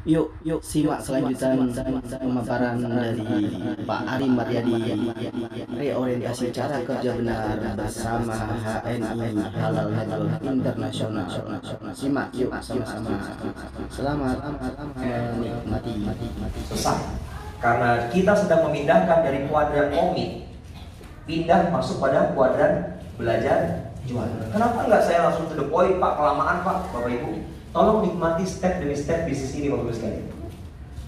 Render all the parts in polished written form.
Yuk simak kelanjutan pemaparan dari Pak Ari Maryadi, reorientasi cara kerja benar bersama HNI Halal Network Internasional. Simak yuk sama-sama. Selamat menikmati. Selesai. Karena kita sedang memindahkan dari kuadran komik, pindah masuk pada kuadran belajar jual. Kenapa nggak saya langsung to the point, Pak? Kelamaan, Pak, Bapak Ibu. Tolong nikmati step demi step bisnis ini, Bapak Ibu sekalian.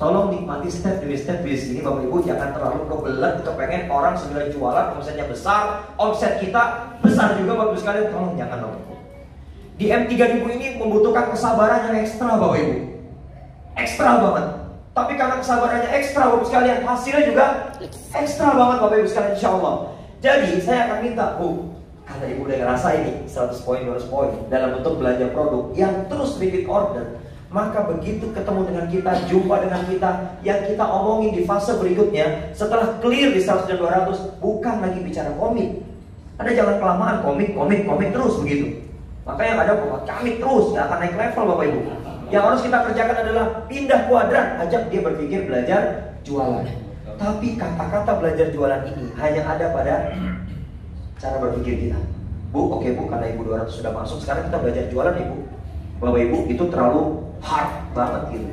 Tolong nikmati step demi step bisnis ini, Bapak Ibu. Jangan terlalu kebelet kepengen orang sudah jualan, omsetnya besar, omset kita besar juga, Bapak Ibu sekalian. Tolong jangan, Bapak Ibu. Di M3000 ini membutuhkan kesabaran yang ekstra, Bapak Ibu. Ekstra banget. Tapi karena kesabarannya ekstra, Bapak Ibu sekalian, hasilnya juga ekstra banget, Bapak Ibu sekalian, insya Allah. Jadi saya akan minta, Bu, karena Ibu udah ngerasa ini 100 poin, 200 poin dalam bentuk belanja produk yang terus repeat order, maka begitu ketemu dengan kita, jumpa dengan kita, yang kita omongin di fase berikutnya, setelah clear di 100 dan 200, bukan lagi bicara komik. Anda jangan kelamaan komik terus begitu. Maka yang ada komik terus, nggak akan naik level, Bapak Ibu. Yang harus kita kerjakan adalah pindah kuadran, ajak dia berpikir belajar jualan. Tapi kata-kata belajar jualan ini hanya ada pada cara berpikir kita. Bu, oke Bu, karena Ibu 200 sudah masuk, sekarang kita belajar jualan Ibu. Bapak Ibu, itu terlalu hard banget gitu.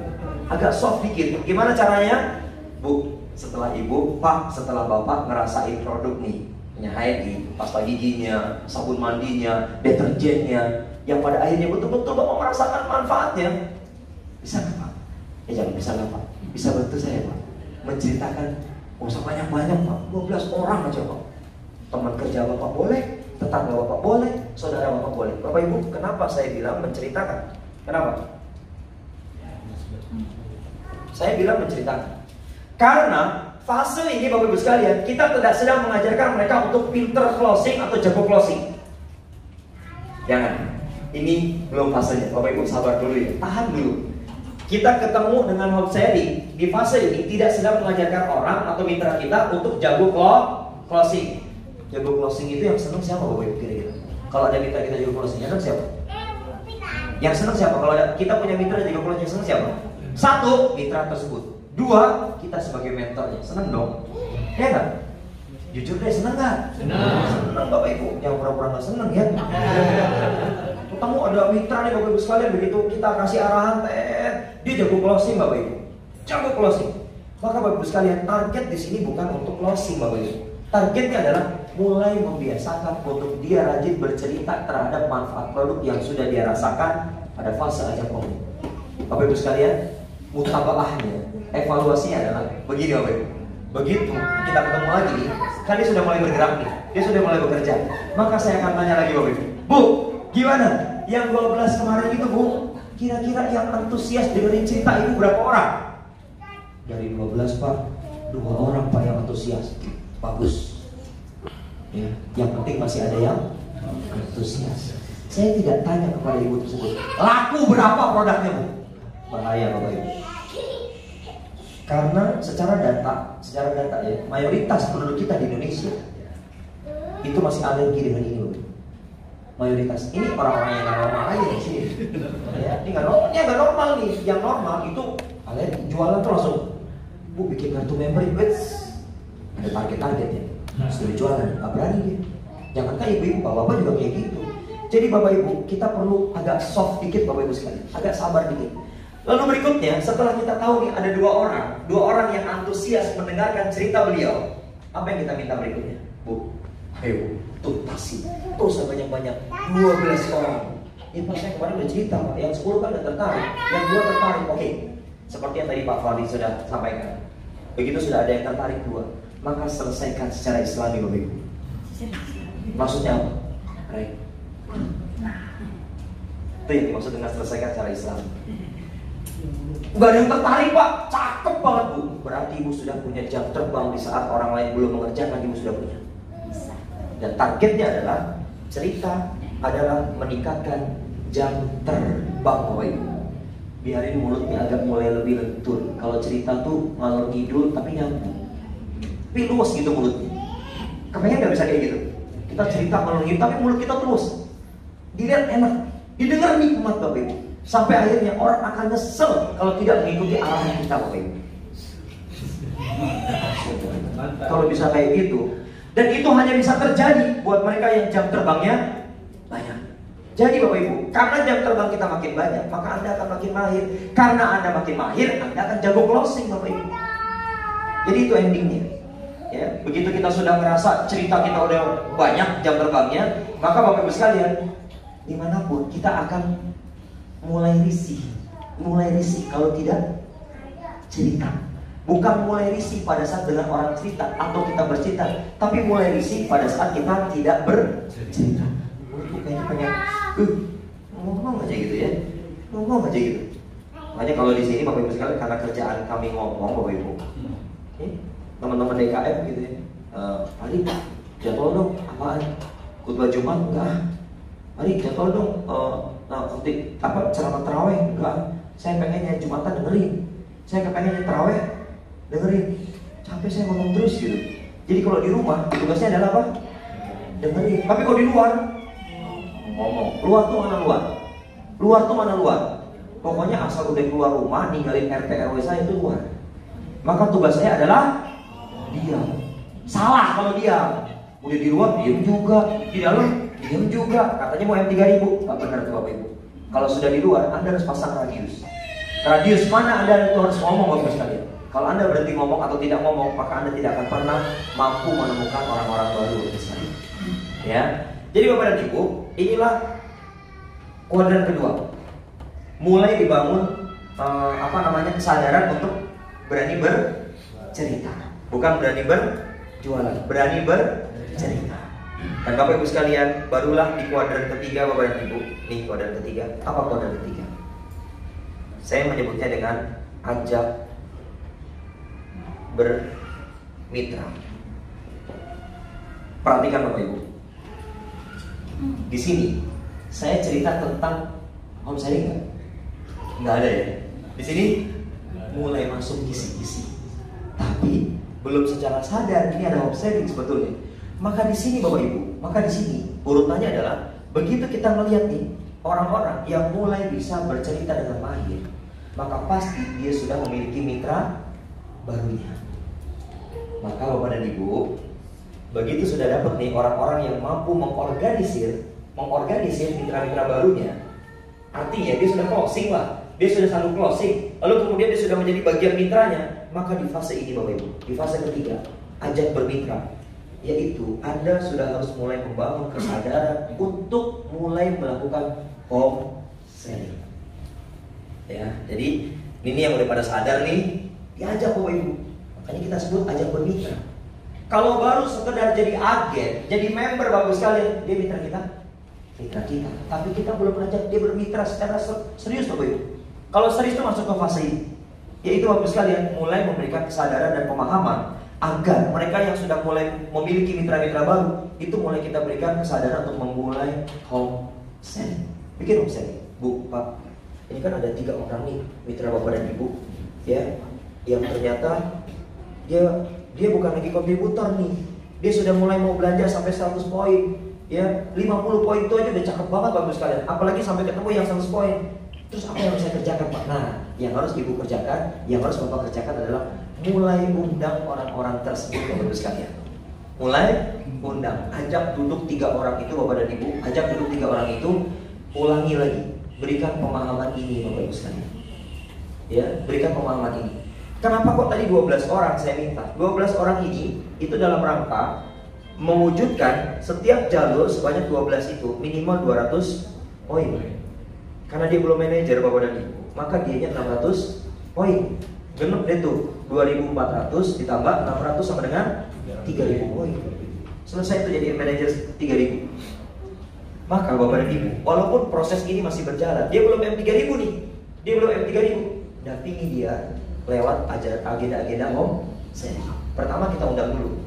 Agak soft dikit. Gimana caranya? Bu, setelah Ibu, Pak, setelah Bapak ngerasain produk nih, punya HNI, pasta giginya, sabun mandinya, deterjennya, yang pada akhirnya betul-betul Bapak merasakan manfaatnya. Bisa nggak Pak? Ya jangan bisa nggak Pak? Bisa bantu saya Pak? Menceritakan, oh usah banyak-banyak Pak, 12 orang aja Pak. Teman kerja Bapak boleh, tetangga Bapak boleh, saudara Bapak boleh. Bapak Ibu, kenapa saya bilang menceritakan? Kenapa? Saya bilang menceritakan karena fase ini Bapak Ibu sekalian, kita tidak sedang mengajarkan mereka untuk pinter closing atau jago closing. Jangan. Ini belum fasenya. Bapak Ibu sabar dulu ya. Tahan dulu. Kita ketemu dengan home selling di fase ini tidak sedang mengajarkan orang atau mitra kita untuk jago closing. Jago closing itu yang senang siapa Bapak Ibu kira-kira? Kalau ada mitra kita jago closing, yang senang siapa? Yang senang siapa? Kalau ada, kita punya mitra jago closing, yang senang siapa? Satu, mitra tersebut. Dua, kita sebagai mentornya. Senang dong? Ya kan? Jujur deh, senang nggak? Senang Bapak Ibu. Yang pura-pura nggak senang ya? Kamu ada mitra nih Bapak Ibu sekalian, begitu kita kasih arahan, dia jago closing Bapak Ibu. Jago closing. Maka Bapak Ibu sekalian, target di sini bukan untuk closing Bapak Ibu. Targetnya adalah mulai membiasakan untuk dia rajin bercerita terhadap manfaat produk yang sudah dia rasakan pada fase ajak ngomong. Bapak Ibu sekalian, mutabaahnya, evaluasinya adalah begini Bapak Ibu. Begitu kita ketemu lagi nih, kan dia sudah mulai bergerak nih, dia sudah mulai bekerja. Maka saya akan tanya lagi Bapak Ibu, Bu, gimana? Yang 12 kemarin itu Bu, kira-kira yang antusias dengerin cerita Ibu berapa orang? Dari 12 Pak, 2 orang Pak yang antusias. Bagus ya, yang penting masih ada yang antusias. Saya tidak tanya kepada Ibu tersebut, laku berapa produknya Bu? Bahaya Bapak Ibu. Karena secara data ya, mayoritas penduduk kita di Indonesia itu masih alergi dengan ini Bapak. Mayoritas ini orang-orang yang nggak normal aja di sini. Ya, ini nggak normal nih. Yang normal itu alergi. Jualan tuh langsung, Bu bikin kartu member, ada target-targetnya. Sudah jualan, nggak berani dia. Jangankan ibu-ibu, bapak-bapak juga kayak gitu. Jadi Bapak Ibu, kita perlu agak soft dikit Bapak Ibu sekalian, agak sabar dikit. Lalu berikutnya, setelah kita tahu nih ada dua orang yang antusias mendengarkan cerita beliau, apa yang kita minta berikutnya? Bu, ayo tuntasi, terus banyak-banyak 12 orang. Ya Pak, saya kemarin udah cerita Pak, yang 10 kan udah tertarik, yang 2 tertarik, oke. Seperti yang tadi Pak Fadli sudah sampaikan. Begitu sudah ada yang tertarik 2, maka selesaikan secara Islami Bapak Ibu. Maksudnya apa? Baik. Itu yang dimaksud dengan selesaikan secara Islami. Gak ada yang tertarik Pak, cakep banget Bu. Berarti Ibu sudah punya jam terbang di saat orang lain belum mengerjakan, Ibu sudah punya. Dan targetnya adalah cerita adalah meningkatkan jam terbang Bapak Ibu. Biarin mulutnya agak mulai lebih lentur. Kalau cerita tuh ngalor ngidul tapi nyambung, tapi luas gitu mulutnya. Kepengen gak bisa kayak gitu? Kita cerita ngalor ngidul tapi mulut kita terus. Dilihat enak, didengar nikmat Bapak Ibu. Sampai akhirnya orang akan nyesel kalau tidak mengikuti arahan kita, Bapak Ibu. Kalau bisa kayak gitu. Dan itu hanya bisa terjadi buat mereka yang jam terbangnya banyak. Jadi Bapak Ibu, karena jam terbang kita makin banyak, maka Anda akan makin mahir. Karena Anda makin mahir, Anda akan jago closing, Bapak Ibu. Jadi itu endingnya. Ya, begitu kita sudah merasa cerita kita udah banyak jam terbangnya, maka Bapak Ibu sekalian, dimanapun kita akan mulai risih kalau tidak cerita. Bukan mulai risih pada saat dengan orang cerita atau kita bercerita, tapi mulai risih pada saat kita tidak bercerita. Kayaknya pengen ngomong aja gitu ya, ngomong aja gitu. Makanya kalau di sini Bapak Ibu sekalian, karena kerjaan kami ngomong, Bapak Ibu, teman-teman DKM gitu ya, Ari jadwal dong apaan? Khutbah Jumat enggak? Ari jadwal dong ceramah taraweh enggak? Saya pengennya Jumatan dengerin, saya pengennya taraweh dengerin. Sampai saya ngomong terus gitu. Jadi kalau di rumah tugasnya adalah apa? Dengerin. Tapi kalau di luar ngomong. Luar tuh mana luar? Luar tuh mana luar? Pokoknya asal udah keluar rumah, ninggalin RT RW saya itu luar. Maka tugas saya adalah diam. Salah kalau diam. Udah di luar diam juga, di dalam diam juga. Katanya mau M3000, nggak benar tuh Bapak Ibu. Kalau sudah di luar, Anda harus pasang radius. Radius mana Anda itu harus ngomong Bapak Ibu sekalian. Kalau Anda berhenti ngomong atau tidak ngomong, maka Anda tidak akan pernah mampu menemukan orang-orang baru Bapak Ibu sekalian. Ya. Jadi Bapak dan Ibu, inilah kuadran kedua. Mulai dibangun kesadaran untuk berani bercerita. Bukan berani berjualan, berani bercerita. Dan Bapak Ibu sekalian, barulah di kuadran ketiga Bapak dan Ibu. Nih kuadran ketiga. Apa kuadran ketiga? Saya menyebutnya dengan ajak bermitra. Perhatikan Bapak Ibu. Di sini saya cerita tentang home sharing nggak ada ya. Di sini mulai masuk kisi-kisi, tapi belum secara sadar ini ada home sharing sebetulnya. Maka di sini Bapak Ibu, maka di sini urutannya adalah begitu kita melihat nih orang-orang yang mulai bisa bercerita dengan mahir, maka pasti dia sudah memiliki mitra barunya. Maka Bapak dan Ibu, begitu sudah dapat nih orang-orang yang mampu mengorganisir mitra-mitra barunya, artinya dia sudah closing lah, dia sudah selalu closing, lalu kemudian dia sudah menjadi bagian mitranya. Maka di fase ini Bapak Ibu, di fase ketiga, ajak bermitra, yaitu Anda sudah harus mulai membangun kesadaran untuk mulai melakukan home sharing. Ya, jadi ini yang udah pada sadar nih, diajak Bapak Ibu. Makanya kita sebut ajak bermitra. Kalau baru sekedar jadi agen, jadi member Bapak sekalian, dia mitra kita. Tapi kita belum ajak dia bermitra secara serius Bapak Ibu. Kalau serius itu masuk ke fase ini, yaitu Bapak sekalian mulai memberikan kesadaran dan pemahaman agar mereka yang sudah mulai memiliki mitra-mitra baru itu mulai kita berikan kesadaran untuk memulai home sharing. Bikin home sharing, Bu, Pak. Ini kan ada 3 orang nih mitra Bapak dan Ibu, ya, yang ternyata dia bukan lagi kontributor nih. Dia sudah mulai mau belanja sampai 100 poin. Ya, 50 poin itu aja udah cakep banget Bapak sekalian. Apalagi sampai ketemu yang 100 poin. Terus apa yang harus saya kerjakan Pak? Nah, yang harus Ibu kerjakan, yang harus Bapak kerjakan adalah mulai undang orang-orang tersebut Bapak sekalian. Mulai undang, ajak duduk 3 orang itu Bapak dan Ibu, ajak duduk 3 orang itu, ulangi lagi, berikan pemahaman ini Bapak Ibu sekalian. Ya, berikan pemahaman ini. Kenapa kok tadi 12 orang saya minta? 12 orang ini itu dalam rangka mewujudkan setiap jalur sebanyak 12 itu minimal 200 poin. Karena dia belum manajer Bapak dan Ibu, maka dianya 600 poin. Genep deh tuh, 2400 ditambah 600 sama dengan 3000 poin. Selesai itu jadi manajer 3000. Maka Bapak dan Ibu, walaupun proses ini masih berjalan, dia belum M3000 nih. Dia belum M3000. Dampingi dia lewat agenda-agenda home sharing. Pertama kita undang dulu.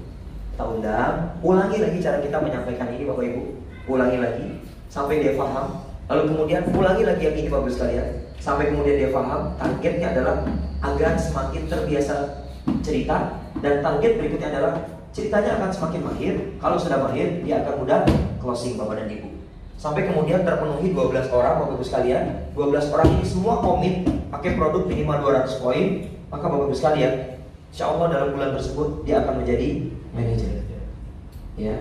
Kita undang, ulangi lagi cara kita menyampaikan ini Bapak Ibu. Ulangi lagi sampai dia paham. Lalu kemudian ulangi lagi yang ini Bapak sekalian, sampai kemudian dia paham. Targetnya adalah agar semakin terbiasa cerita, dan target berikutnya adalah ceritanya akan semakin mahir. Kalau sudah mahir, dia akan mudah closing Bapak dan Ibu. Sampai kemudian terpenuhi 12 orang, Bapak Ibu sekalian. 12 orang ini semua komit pakai produk minimal 200 poin. Maka Bapak Ibu sekalian, insya Allah dalam bulan tersebut dia akan menjadi manajer. Ya.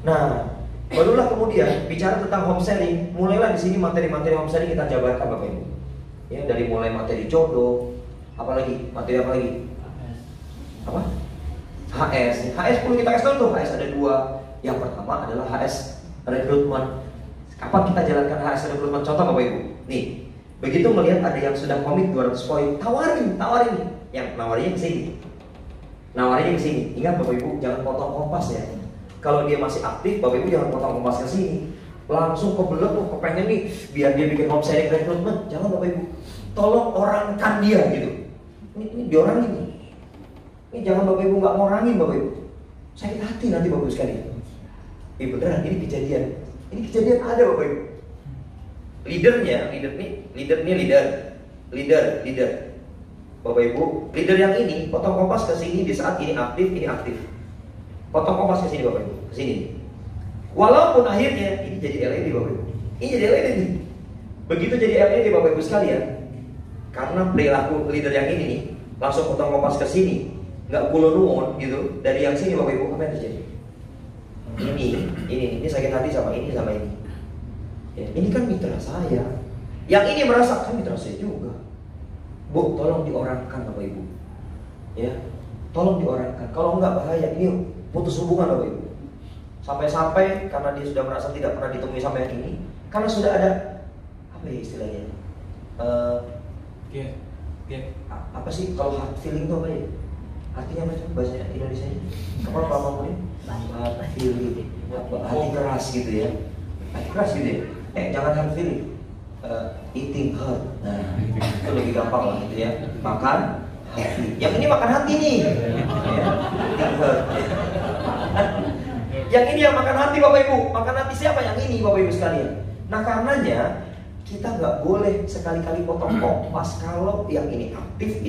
Nah, barulah kemudian bicara tentang home selling. Mulailah di sini materi-materi home selling kita jabarkan Bapak Ibu. Ya, dari mulai materi jodoh, apalagi materi apa lagi? Apa? HS. HS perlu kita kasih tahu tuh. HS ada dua. Yang pertama adalah HS rekrutmen. Kapan kita jalankan HS rekrutmen? Contoh Bapak Ibu. Nih, begitu melihat ada yang sudah komit 200 poin, tawarin. Yang nawarinnya ke sini. Nawarinnya ke sini. Ingat Bapak Ibu, jangan potong kompas ya. Kalau dia masih aktif, Bapak Ibu jangan potong kompas ke sini. Langsung kebelet tuh, kepengen nih biar dia bikin home selling rekrutmen. Jangan Bapak Ibu. Tolong orangkan dia gitu. Ini diorangin nih. Ini jangan Bapak Ibu nggak ngorangin Bapak Ibu. Sakit hati nanti Bapak Ibu sekalian. Beneran ini kejadian. Ini kejadian ada Bapak Ibu. Leader. Bapak Ibu, leader yang ini potong kompas ke sini di saat ini aktif. Potong kompas ke sini Bapak Ibu, ke sini. Walaupun akhirnya ini jadi LED Bapak Ibu. Ini jadi LED nih. Begitu jadi LED Bapak Ibu sekalian, karena perilaku leader yang ini nih, langsung potong kompas ke sini, nggak kulon gitu. Dari yang sini Bapak Ibu, apa yang terjadi? Ini sakit hati sama ini. Ya, ini kan mitra saya. Yang ini merasa kan mitra saya juga. Bu, tolong diorangkan Bapak Ibu. Ya, tolong diorangkan. Kalau enggak bahaya, ini putus hubungan Bapak Ibu. Sampai-sampai karena dia sudah merasa tidak pernah ditemui sama yang ini, karena sudah ada apa ya istilahnya? Apa sih kalau hard feeling itu apa ya? Artinya apa sih bahasa Indonesia? Apa ngomongnya? Hard feeling, hati keras gitu ya. Hati keras gitu ya. Jangan hard feeling. Eating hurt. Nah, itu lebih gampang lah gitu ya. Makan hati. Yang ini makan hati nih. Ya, eating hurt. Yang ini yang makan hati Bapak Ibu. Makan hati siapa? Yang ini Bapak Ibu sekalian. Nah karenanya kita nggak boleh sekali-kali potong kompas. Kalau yang ini aktif,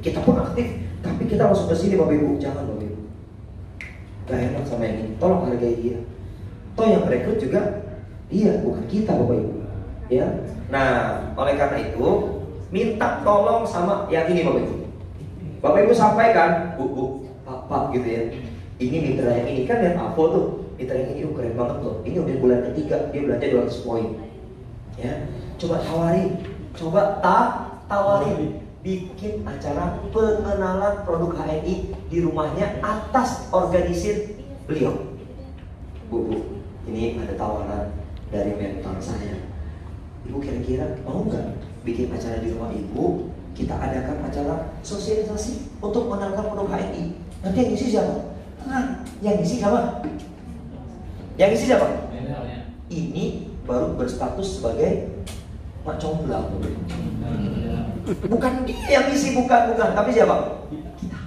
kita pun aktif. Tapi kita masuk ke sini Bapak Ibu. Jangan Bapak Ibu. Gak enak sama yang ini. Tolong hargai dia. Toh yang rekrut juga dia, bukan kita Bapak Ibu. Ya. Nah, oleh karena itu minta tolong sama yang ini Bapak Ibu. Bapak Ibu sampaikan, Bu, Pak gitu ya. Ini mitra yang ini kan lihat Avo tuh. Mitra yang ini keren banget loh. Ini udah bulan ketiga dia belanja 200 poin. Ya. Coba tawarin bikin acara pengenalan produk HNI di rumahnya atas organisir beliau. Bu, ini ada tawaran dari mentor saya. Ibu kira-kira mau nggak bikin acara di rumah Ibu? Kita adakan acara sosialisasi untuk mengenalkan produk HNI. Nanti yang isi siapa? Yang isi siapa? Ini baru berstatus sebagai mak comblang. Bukan dia yang isi, bukan. Tapi siapa? Kita.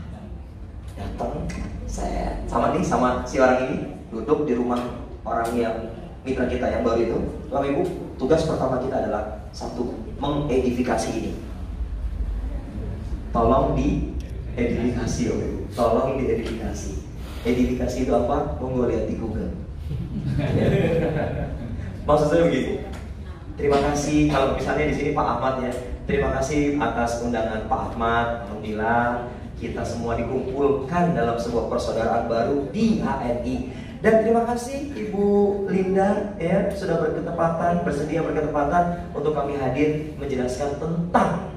Datang, saya sama si orang ini duduk di rumah orang yang mitra kita yang baru itu. Bapak Ibu, tugas pertama kita adalah satu, mengedifikasi ini. Tolong diedifikasi, Bapak Ibu. Tolong diedifikasi. Edifikasi itu apa? Monggo lihat di Google. Maksud saya begitu. Terima kasih kalau misalnya di sini Pak Ahmad ya. Terima kasih atas undangan Pak Ahmad. Alhamdulillah kita semua dikumpulkan dalam sebuah persaudaraan baru di HNI. Dan terima kasih Ibu Linda ya sudah bersedia berketepatan untuk kami hadir menjelaskan tentang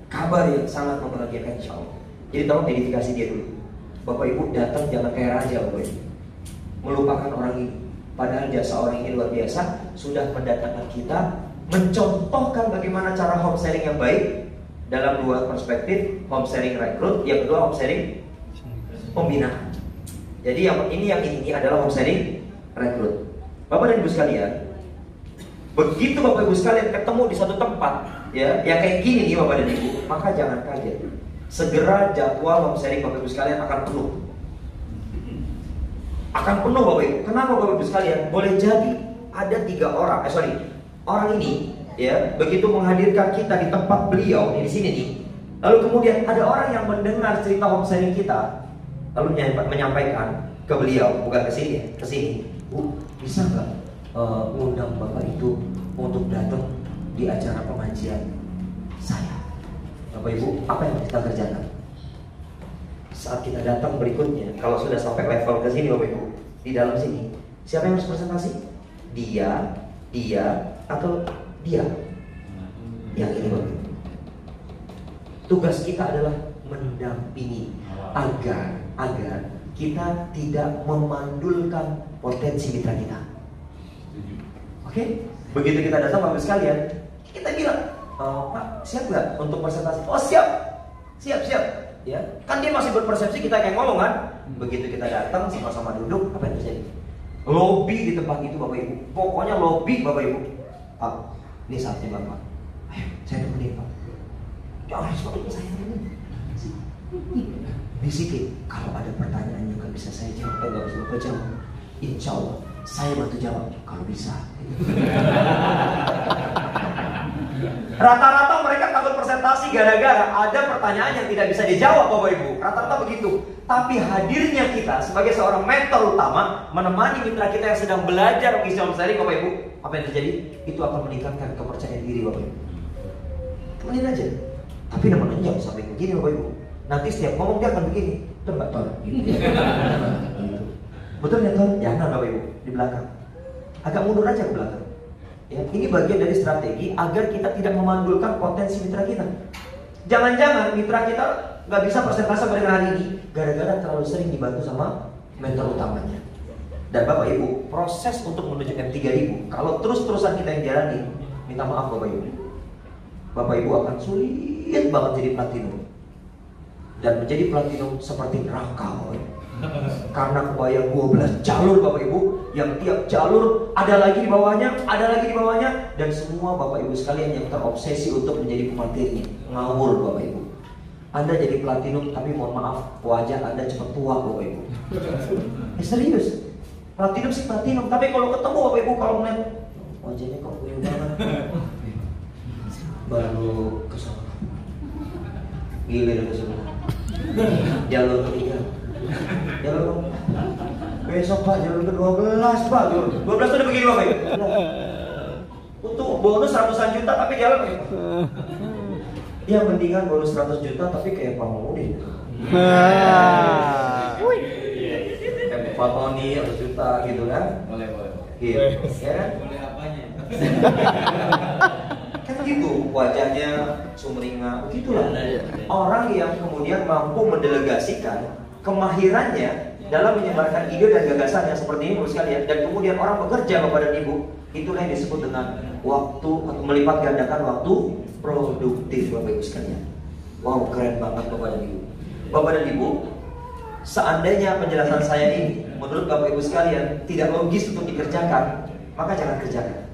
kabar yang sangat membahagiakan insyaallah. Jadi tolong edifikasi dia dulu. Bapak Ibu datang jangan kayak raja Bapak Ibu. Melupakan orang ini. Padahal jasa orang ini luar biasa, sudah mendatangkan kita, mencontohkan bagaimana cara home sharing yang baik dalam dua perspektif, home sharing rekrut, yang kedua home sharing pembinaan. Jadi yang ini adalah home sharing rekrut. Bapak dan Ibu sekalian, begitu Bapak Ibu sekalian ketemu di satu tempat, ya, yang kayak gini nih Bapak dan Ibu, maka jangan kaget. Segera jadwal home sharing Bapak Ibu sekalian akan penuh. Akan penuh Bapak Ibu. Kenapa Bapak Ibu sekalian? Boleh jadi ada 3 orang. Orang ini ya, begitu menghadirkan kita di tempat beliau di sini nih. Lalu kemudian ada orang yang mendengar cerita home sharing kita, lalu menyampaikan ke beliau, bukan ke sini, Bu, bisa nggak ngundang Bapak itu untuk datang di acara pengajian saya. Bapak Ibu, apa yang kita kerjakan? Saat kita datang berikutnya, kalau sudah sampai level ke sini Bapak Ibu, di dalam sini, siapa yang harus presentasi? Dia, atau dia? Yang ini Bapak Ibu. Tugas kita adalah mendampingi agar kita tidak memandulkan potensi mitra kita. Oke? Begitu kita datang Bapak sekalian, kita bilang, Pak, siap nggak untuk presentasi? Oh siap. Ya, kan dia masih berpersepsi kita kayak ngomong kan. Begitu kita datang sama-sama duduk, apa yang terjadi? Lobby di tempat itu Bapak Ibu. Pokoknya lobby Bapak Ibu. Pak, ini saatnya Bapak. Ayo, saya temenin Pak. Jangan seperti saya ini. Bisikin, kalau ada pertanyaan yang nggak bisa saya jawab, nggak bisa Bapak jawab, insya Allah saya bantu jawab kalau bisa. Rata-rata mereka takut presentasi gara-gara ada pertanyaan yang tidak bisa dijawab Bapak Ibu. Rata-rata begitu. Tapi hadirnya kita sebagai seorang mentor utama menemani mitra kita yang sedang belajar mengisi sharing Bapak Ibu, apa yang terjadi? Itu akan meningkatkan kepercayaan diri Bapak Ibu. Temenin aja. Tapi namanya jangan sampai begini Bapak Ibu. Nanti setiap ngomong dia akan begini. Betul nggak Ton? Gitu. Betul ya Ton? Jangan Bapak Ibu di belakang. Agak mundur aja ke belakang. Ya, ini bagian dari strategi agar kita tidak memandulkan potensi mitra kita. Jangan-jangan mitra kita nggak bisa presentasi pada hari ini gara-gara terlalu sering dibantu sama mentor utamanya. Dan Bapak Ibu, proses untuk menuju M3000 kalau terus-terusan kita yang jalani, minta maaf Bapak Ibu. Bapak Ibu akan sulit banget jadi platinum. Dan menjadi platinum seperti neraka karena kebayang 12 jalur Bapak Ibu, yang tiap jalur ada lagi di bawahnya, dan semua Bapak Ibu sekalian yang terobsesi untuk menjadi pemateri ngawur Bapak Ibu. Anda jadi platinum tapi mohon maaf wajah Anda cepat tua Bapak Ibu. Serius, platinum sih platinum, tapi kalau ketemu Bapak Ibu, kalau ngeliat wajahnya kok kuyu banget, baru kesana gilir ke sebelah. Jalur ketiga, jalur besok Pak, jalur ke-12 Pak, 12 tuh udah begini Bapak Ibu. Untuk bonus ratusan juta tapi jalan Pak. Ya mendingan bonus 100 juta tapi kayak Pak Maudin. Kayak Pak Tony 100 juta gitu kan? Boleh. Gitu, ya kan? Boleh apanya? Kan gitu, wajahnya sumringah, begitulah. Orang yang kemudian mampu mendelegasikan kemahirannya dalam menyebarkan ide dan gagasan yang seperti ini Bapak sekalian, dan kemudian orang bekerja Bapak dan Ibu, itulah yang disebut dengan waktu atau melipat gandakan waktu produktif Bapak Ibu sekalian. Wow, keren banget Bapak dan Ibu. Bapak dan Ibu, seandainya penjelasan saya ini menurut Bapak Ibu sekalian tidak logis untuk dikerjakan, maka jangan kerjakan.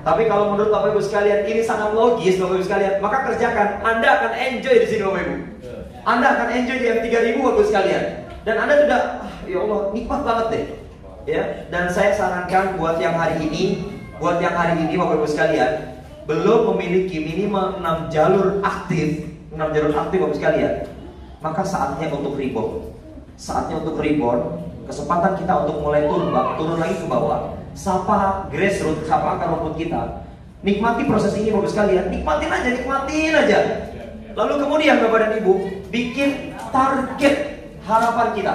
Tapi kalau menurut Bapak Ibu sekalian ini sangat logis Bapak Ibu sekalian, maka kerjakan. Anda akan enjoy di sini Bapak Ibu. Anda akan enjoy di M3000 Bapak Ibu sekalian. Dan Anda sudah, ya Allah, nikmat banget deh. Ya, dan saya sarankan buat yang hari ini Bapak Ibu sekalian belum memiliki minimal 6 jalur aktif Bapak Ibu sekalian, maka saatnya untuk reborn. Kesempatan kita untuk mulai turun lagi ke bawah. Sapa grassroots, sapa akar rumput kita. Nikmati proses ini Bapak sekalian, nikmatin aja. Lalu kemudian Bapak dan Ibu bikin target harapan kita.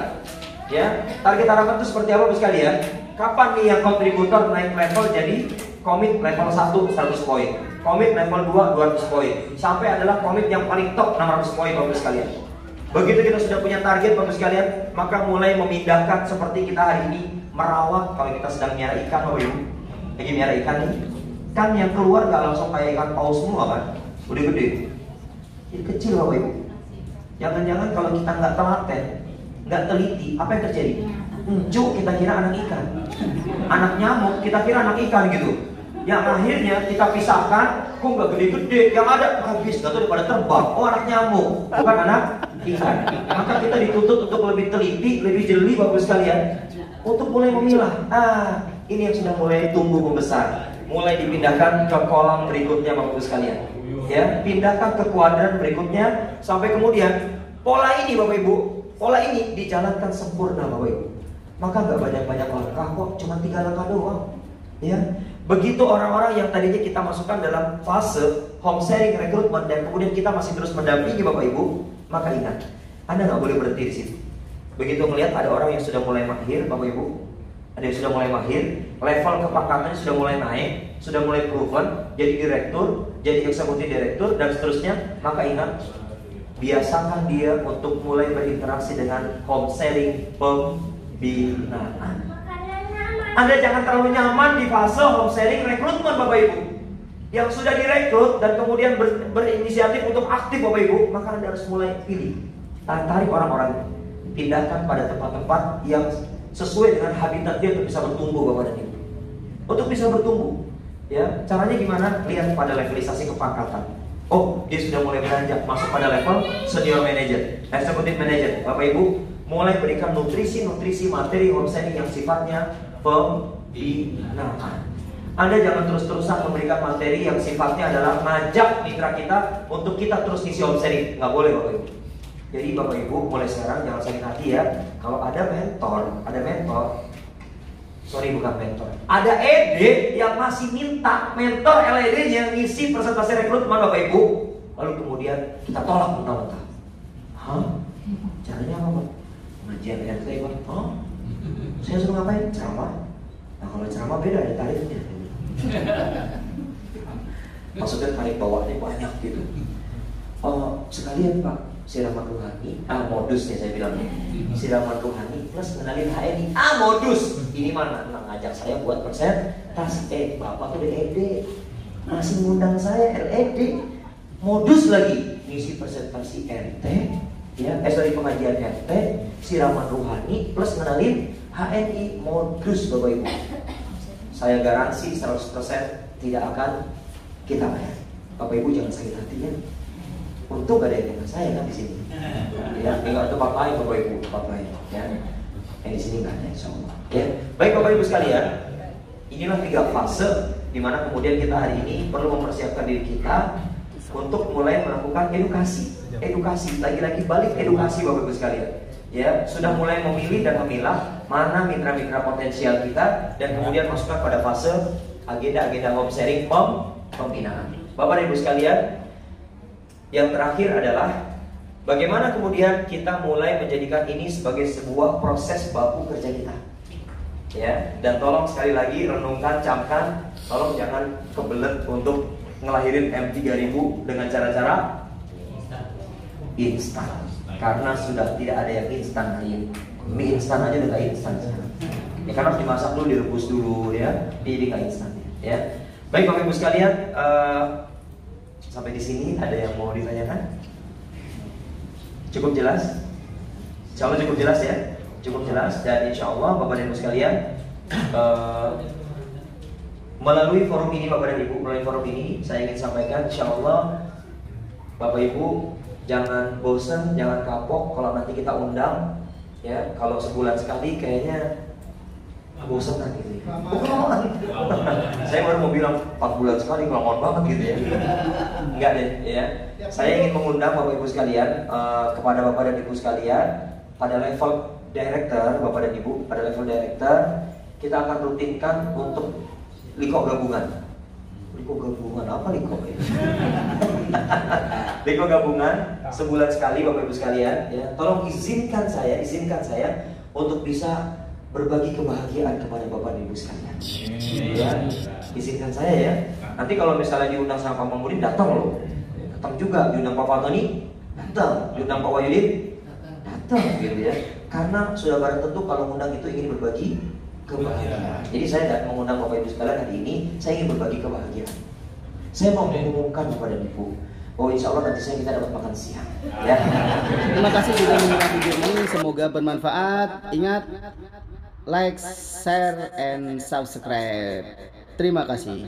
Ya, target harapan itu seperti apa Bapak sekalian? Kapan nih yang kontributor naik level jadi komit level 1 100 poin, komit level 2 200 poin, sampai adalah komit yang paling top 600 poin Bapak sekalian. Begitu kita sudah punya target Bapak sekalian, maka mulai memindahkan seperti kita hari ini merawat. Kalau kita sedang miara ikan Bapak Ibu, lagi miara ikan nih, kan yang keluar gak langsung kayak ikan paus semua kan, udah gede, jadi kecil Bapak Ibu. Jangan-jangan kalau kita nggak telaten, nggak teliti, apa yang terjadi? Encu kita kira anak ikan, anak nyamuk kita kira anak ikan gitu. Yang akhirnya kita pisahkan, kok nggak gede-gede, yang ada habis, gak tahu daripada terbang. Oh anak nyamuk, bukan anak ikan. Maka kita dituntut untuk lebih teliti, lebih jeli Bapak sekalian, untuk mulai memilah. Ini yang sudah mulai tumbuh membesar, mulai dipindahkan ke kolam berikutnya Bapak sekalian. Ya, pindahkan ke kuadran berikutnya sampai kemudian pola ini Bapak Ibu, pola ini dijalankan sempurna Bapak Ibu. Maka nggak banyak-banyak langkah kok, cuma 3 langkah doang. Ya, begitu orang-orang yang tadinya kita masukkan dalam fase home sharing rekrutmen dan kemudian kita masih terus mendampingi Bapak Ibu, maka ingat, Anda nggak boleh berhenti di situ. Begitu melihat ada orang yang sudah mulai mahir, Bapak Ibu, ada yang sudah mulai mahir, level kepangkatannya sudah mulai naik, sudah mulai proven, jadi direktur, jadi eksekutif direktur dan seterusnya, maka ingat, biasakan dia untuk mulai berinteraksi dengan home sharing pembinaan. Anda jangan terlalu nyaman di fase home sharing rekrutmen Bapak Ibu. Yang sudah direkrut dan kemudian berinisiatif untuk aktif Bapak Ibu, maka Anda harus mulai pilih. Tarik orang-orang, pindahkan pada tempat-tempat yang sesuai dengan habitat dia untuk bisa bertumbuh Bapak dan Ibu. Untuk bisa bertumbuh, ya caranya gimana? Lihat pada levelisasi kepangkatan. Oh, dia sudah mulai beranjak masuk pada level senior manager, executive manager. Bapak Ibu mulai berikan nutrisi materi home sharing yang sifatnya pembinaan. Anda jangan terus-terusan memberikan materi yang sifatnya adalah ngajak mitra kita untuk kita terus ngisi home sharing. Nggak boleh Bapak Ibu. Jadi Bapak Ibu mulai sekarang jangan sakit hati ya. Kalau ada mentor, ada ED yang masih minta mentor LED yang ngisi presentasi rekrutmen Bapak Ibu, lalu kemudian kita tolak mentah-mentah. Hah? Caranya apa Pak? Ngajian RT Pak? Hah? Saya suruh ngapain? Ceramah. Nah kalau ceramah beda ada tarifnya. Maksudnya tarif bawaannya banyak gitu. Oh sekalian Pak, siraman rohani, modus ya saya bilang. Siraman rohani plus kenalin HNI, modus. Ini mana ngajak saya buat presentasi. Bapak tuh LED masih ngundang saya LED. Modus lagi ngisi presentasi RT, ya, dari pengajian RT, siraman rohani plus kenalin HNI, modus Bapak Ibu. Saya garansi 100% tidak akan kita bayar. Bapak Ibu jangan sakit hati ya. Untung gak ada yang dengan saya kan di sini. Ya, tinggal itu pakai Bapak Ibu, pakai ya. Yang di sini nggak ada insya Allah. Ya, baik Bapak Ibu sekalian, inilah 3 fase di mana kemudian kita hari ini perlu mempersiapkan diri kita untuk mulai melakukan edukasi. Edukasi, lagi-lagi balik edukasi Bapak Ibu sekalian. Ya, sudah mulai memilih dan memilah mana mitra-mitra potensial kita dan kemudian masukkan pada fase agenda-agenda home sharing pembinaan. Bapak dan Ibu sekalian, yang terakhir adalah bagaimana kemudian kita mulai menjadikan ini sebagai sebuah proses baku kerja kita. Ya, dan tolong sekali lagi renungkan, camkan, tolong jangan kebelet untuk ngelahirin M3000 dengan cara-cara instan. Karena sudah tidak ada yang instan hari ini. Mie instan aja udah gak instan sekarang. Ya kan harus dimasak dulu, direbus dulu ya. Jadi gak instan ya. Baik Bapak Ibu sekalian, sampai di sini ada yang mau ditanyakan? Cukup jelas? Insya Allah cukup jelas ya. Cukup jelas dan insya Allah Bapak dan Ibu sekalian, melalui forum ini Bapak dan Ibu, melalui forum ini saya ingin sampaikan insya Allah Bapak Ibu jangan bosan, jangan kapok kalau nanti kita undang ya. Kalau sebulan sekali kayaknya bosan kan gitu ya. Saya baru mau bilang 4 bulan sekali kelamaan banget gitu ya. Enggak deh ya. Saya ingin mengundang Bapak Ibu sekalian, kepada Bapak dan Ibu sekalian pada level director, Bapak dan Ibu, pada level director kita akan rutinkan untuk liko gabungan. Liko gabungan apa liko? Liko gabungan sebulan sekali Bapak Ibu sekalian ya. Tolong izinkan saya untuk bisa berbagi kebahagiaan kepada Bapak dan Ibu sekalian. Ya, izinkan saya ya. Nanti kalau misalnya diundang sama Pak Mamurin datang loh. Datang juga, diundang Pak Fatoni datang, diundang Pak Wayudin datang gitu ya. Karena sudah barang tentu kalau mengundang itu ingin berbagi kebahagiaan. Jadi saya tidak mengundang Bapak Ibu sekalian hari ini, saya ingin berbagi kebahagiaan. Saya mau mengumumkan kepada Ibu, oh insya Allah nanti kita dapat makan siang. Ya. Terima kasih sudah menonton video ini, semoga bermanfaat. Ingat, like, share, and subscribe. Terima kasih.